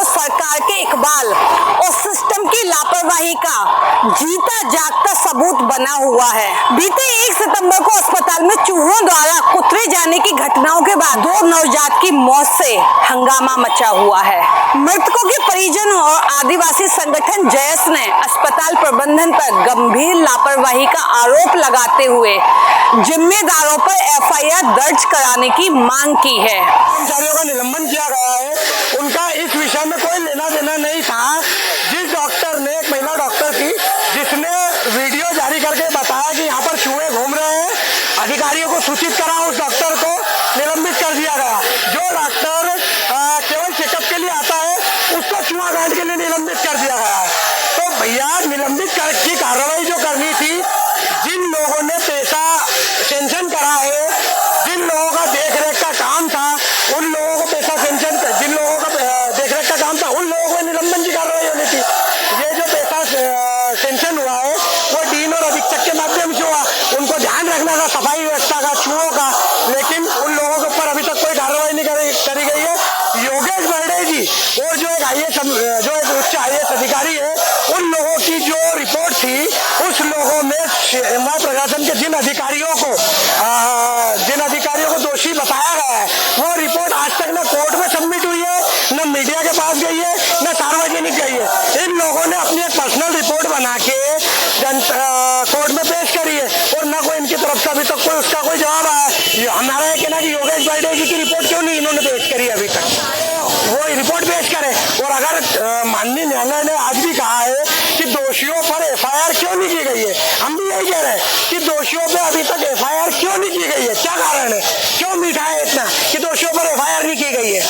दोनों सरकार के इकबाल और सिस्टम की लापरवाही का जीता जागता सबूत बना हुआ है। बीते 1 सितंबर को अस्पताल में चूहों द्वारा कुतरे जाने की घटनाओं के बाद 2 नवजात की मौत से हंगामा मचा हुआ है। मृतकों के परिजनों और आदिवासी संगठन जयस ने अस्पताल प्रबंधन पर गंभीर लापरवाही का आरोप लगाते हुए जिम्मेदारों पर एफआईआर दर्ज कराने की मांग की है। कर्मचारियों का निलंबन किया गया है, उनका इस विषय में कोई लेना देना नहीं था। जिस डॉक्टर ने, एक महिला डॉक्टर थी, जिसने वीडियो जारी करके बताया कि यहाँ पर चूहे घूम रहे हैं, अधिकारियों को सूचित करा, उस डॉक्टर को निलंबित कर दिया गया। जो डॉक्टर केवल चेकअप के लिए आता है, उसको चूहा कांड के लिए निलंबित कर दिया गया है। तो भैया, निलंबित की कार्रवाई जो करनी थी, जिन लोगों ने पैसा सेंक्शन करा है, जिन लोगों का देखरेख का काम था, उन लोगों को पैसा सेंक्शन, जिन लोगों का देखरेख का काम था, उन लोगों को निलंबन की कार्रवाई होनी थी। ये जो पैसा सेंक्शन हुआ है, वो डीन और अधीक्षक के माध्यम से हुआ। उनको ध्यान रखना था सफाई व्यवस्था का, चूहों का, लेकिन उन लोगों के ऊपर अभी तक कोई कार्रवाई नहीं करी गई है। योगेश बर्डे जी और जो एक उच्च IAS अधिकारी है, उन लोगों की जो रिपोर्ट थी, उस लोगों में प्रशासन के जिन अधिकारियों को दोषी बताया गया है, वो रिपोर्ट आज तक न कोर्ट में सबमिट हुई है, न मीडिया के पास गई है, न सार्वजनिक गई है। इन लोगों ने अपनी एक पर्सनल रिपोर्ट बना के कोर्ट में पेश करी है, और न कोई इनकी तरफ से अभी तक कोई उसका कोई जवाब आया है। हमारा है कहना कि योगेश बर्डे जी की रिपोर्ट क्यों नहीं इन्होंने पेश करी अभी तक, वो रिपोर्ट पेश करें। और अगर माननीय न्यायालय ने आज भी कहा है कि दोषियों पर FIR क्यों नहीं की गई है, हम भी यही कह रहे हैं कि दोषियों पर अभी तक FIR क्यों नहीं की गई है, क्या कारण है, क्यों मीठा है इतना कि दोषियों पर FIR नहीं की गई है।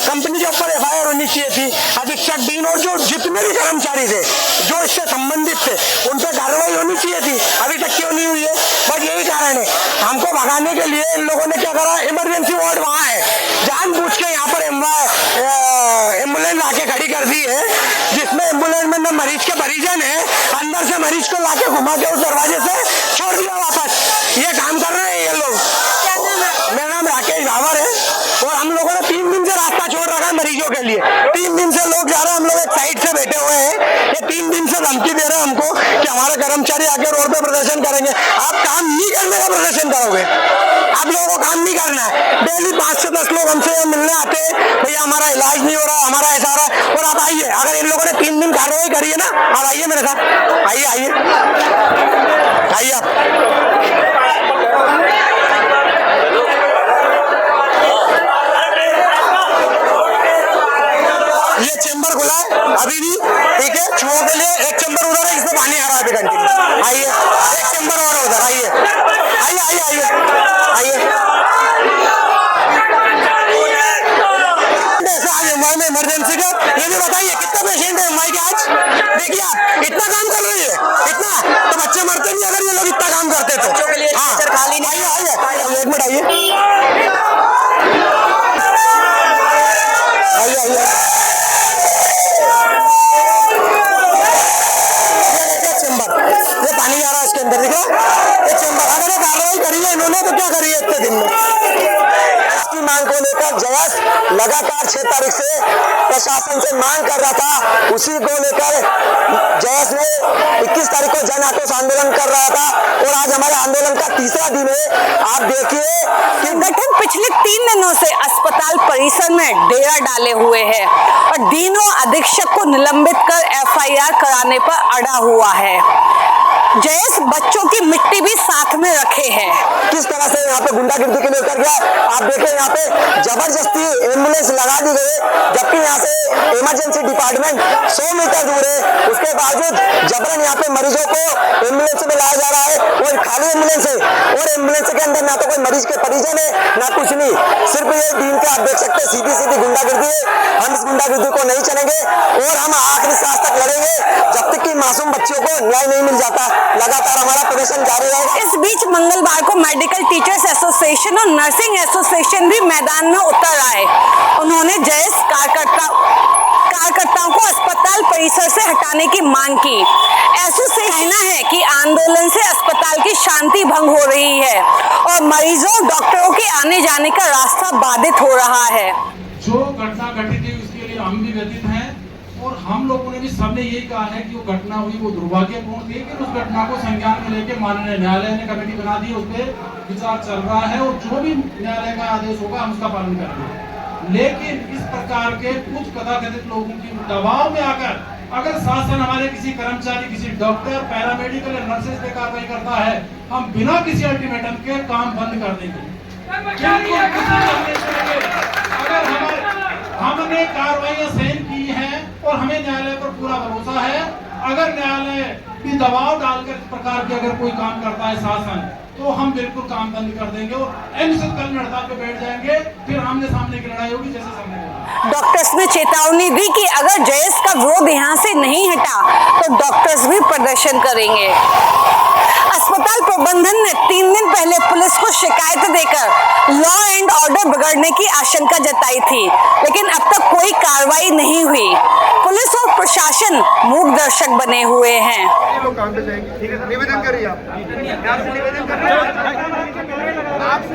कंपनी के ऊपर FIR होनी चाहिए थी, अधीक्षक, डीन और जो जितने भी कर्मचारी थे जो इससे संबंधित थे, उन पर कार्रवाई होनी चाहिए थी, अभी तक क्यों नहीं हुई है। बस यही कारण है। हमको भगाने के लिए इन लोगों ने क्या करा, इमरजेंसी वार्ड वहाँ है, जानबूझ के यहाँ पर एम्बुलेंस लाके खड़ी कर दी है, जिसमें एम्बुलेंस में न मरीज के परिजन है, अंदर से मरीज को लाके घुमा के उस दरवाजे से छोड़ दिया वापस। ये काम कर रहे हैं ये लोग। मेरा नाम राकेश भावर है, और हम लोगों ने 3 दिन से रास्ता छोड़ रखा है मरीजों के लिए। 3 दिन से लोग जा रहे हैं, हम लोग एक साइड से बैठे हुए हैं। ये 3 दिन से धमकी दे रहे हैं हमको कि हमारे कर्मचारी आके रोड पे प्रदर्शन करेंगे। आप काम नहीं करने का प्रदर्शन करोगे, आप लोगों को काम नहीं करना है। डेली 5 से 10 लोग हमसे मिलने आते हैं, भैया हमारा इलाज नहीं हो रहा, हमारा ऐसा हो रहा है। और आप आइए, अगर इन लोगों ने 3 दिन कार्रवाई करी है ना, आप आइए मेरे साथ, आइए आइए आइए आप। ये चेंबर खुला है अभी भी, ठीक है, चूहों के लिए। एक चेंबर उधर है, इसमें पानी आ रहा है अभी कंटिन्यू। आइए, एक चेंबर और है उधर, आइए आइए आइए आइए आइए। आज एमवाई में इमरजेंसी का ये भी बताइए, कितने पेशेंट है एमवाई के आज? देखिए आप इतना काम कर रही है, इतना तो बच्चे मरते नहीं अगर ये लोग इतना काम करते तो। हाँ, खाली नहीं। आइए आइए, 1 मिनट आइए आइए आइए। ये पानी आ रहा है इसके अंदर, दिख रहा है एक चेंबर। अगर ये कार्रवाई करी है इन्होंने तो क्या करी है इतने दिन में। इसकी मांग को लेकर जयस लगातार 6 तारीख से प्रशासन से मांग कर रहा था, उसी को लेकर जयस ने 21 तारीख को जन आक्रोश आंदोलन कर रहा था, और आज हमारे आंदोलन का 3रा दिन है। आप देखिए कि संगठन पिछले 3 दिनों से अस्पताल परिसर में डेरा डाले हुए है और डीनों अधीक्षक को निलंबित कर FIR कराने पर अड़ा हुआ है। जयस बच्चों की मिट्टी भी साथ में रखे हैं। किस तरह से यहाँ पे गुंडागिर्दी के लिए उतर गया, आप देखें यहाँ पे जबरदस्ती एम्बुलेंस लगा दी गई, जबकि यहाँ से इमरजेंसी डिपार्टमेंट 100 मीटर दूर है। उसके बावजूद जबरन यहाँ पे मरीजों को एम्बुलेंस में लाया जा रहा है, और खाली एम्बुलेंस है, और एम्बुलेंस के अंदर ना तो कोई मरीज के परिजन है ना कुछ नहीं, सिर्फ ये डीन के, आप देख सकते हैं, सीधी सीधी गुंडागिर्दी है। हम इस गुंडागिर्दी को नहीं चलेंगे, और हम आखिरी सांस तक लड़ेंगे जब तक कि मासूम बच्चों को न्याय नहीं मिल जाता। लगातार हमारा प्रदर्शन जारी रहेगा। इस बीच मंगलवार को मेडिकल टीचर्स एसोसिएशन और नर्सिंग एसोसिएशन भी मैदान में उतर आए। उन्होंने जयस कार्यकर्ताओं को अस्पताल परिसर से हटाने की मांग की। एसोसिएशन कहना है कि आंदोलन से अस्पताल की शांति भंग हो रही है और मरीजों, डॉक्टरों के आने जाने का रास्ता बाधित हो रहा है। जो घटना घटित इसके लिए हम भी व्यतीत हैं और हम लोगों ने भी सबने यही कहा है कि वो घटना हुई वो दुर्भाग्यपूर्ण थी, लेकिन उस घटना को संज्ञान में लेके माननीय न्यायालय ने कमेटी बना दी, उस पर विचार चल रहा है और जो भी न्यायालय का आदेश होगा हम उसका पालन करेंगे। लेकिन इस प्रकार के कुछ कथाकथित लोगों की दबाव में आकर अगर शासन हमारे किसी कर्मचारी, किसी डॉक्टर, पैरामेडिकल या नर्सेज पे कार्रवाई करता है, हम बिना किसी अल्टीमेटम के काम बंद कर देंगे। अगर हमने कार्रवाई सहन की है और हमें न्यायालय पर पूरा भरोसा है, अगर न्यायालय भी दबाव डालकर इस प्रकार के अगर कोई काम करता है शासन, तो हम बिल्कुल काम बंद कर देंगे और कल हड़ताल पे बैठ जाएंगे, फिर आमने सामने की लड़ाई होगी जैसे सामने होगा। डॉक्टर्स ने चेतावनी दी कि अगर जयेश का विरोध यहाँ से नहीं हटा तो डॉक्टर्स भी प्रदर्शन करेंगे। अस्पताल प्रबंधन ने 3 दिन पहले पुलिस को शिकायत देकर लॉ एंड ऑर्डर बिगड़ने की आशंका जताई थी, लेकिन अब तक कोई कार्रवाई नहीं हुई। पुलिस और प्रशासन मूक दर्शक बने हुए हैं। लोग काम पे जाएंगे, ठीक है सर, निवेदन करिए आप निवेदन करिए आपसे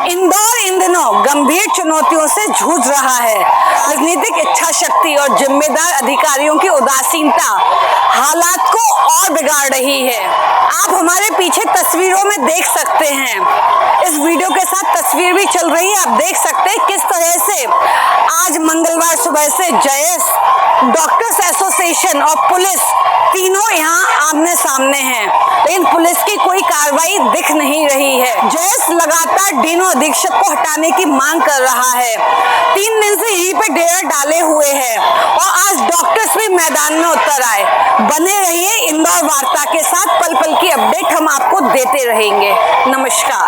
इंदौर इन दिनों गंभीर चुनौतियों से जूझ रहा है। राजनीतिक इच्छा शक्ति और जिम्मेदार अधिकारियों की उदासीनता हालात को और बिगाड़ रही है। आप हमारे पीछे तस्वीरों में देख सकते हैं, इस वीडियो के साथ तस्वीर भी चल रही है। आप देख सकते हैं किस तरह से आज मंगलवार सुबह से जयेश, डॉक्टर्स एसोसिएशन और पुलिस तीनों यहाँ आमने सामने हैं, लेकिन पुलिस की कोई कार्रवाई दिख नहीं रही है। जयेश लगातार डीनो अधीक्षक को हटाने की मांग कर रहा है। 3 दिन से यहीं पे डेरा डाले हुए हैं और आज डॉक्टर्स भी मैदान में उतर आए। बने रहिए इंदौर वार्ता के साथ, पल पल की अपडेट हम आपको देते रहेंगे। नमस्कार।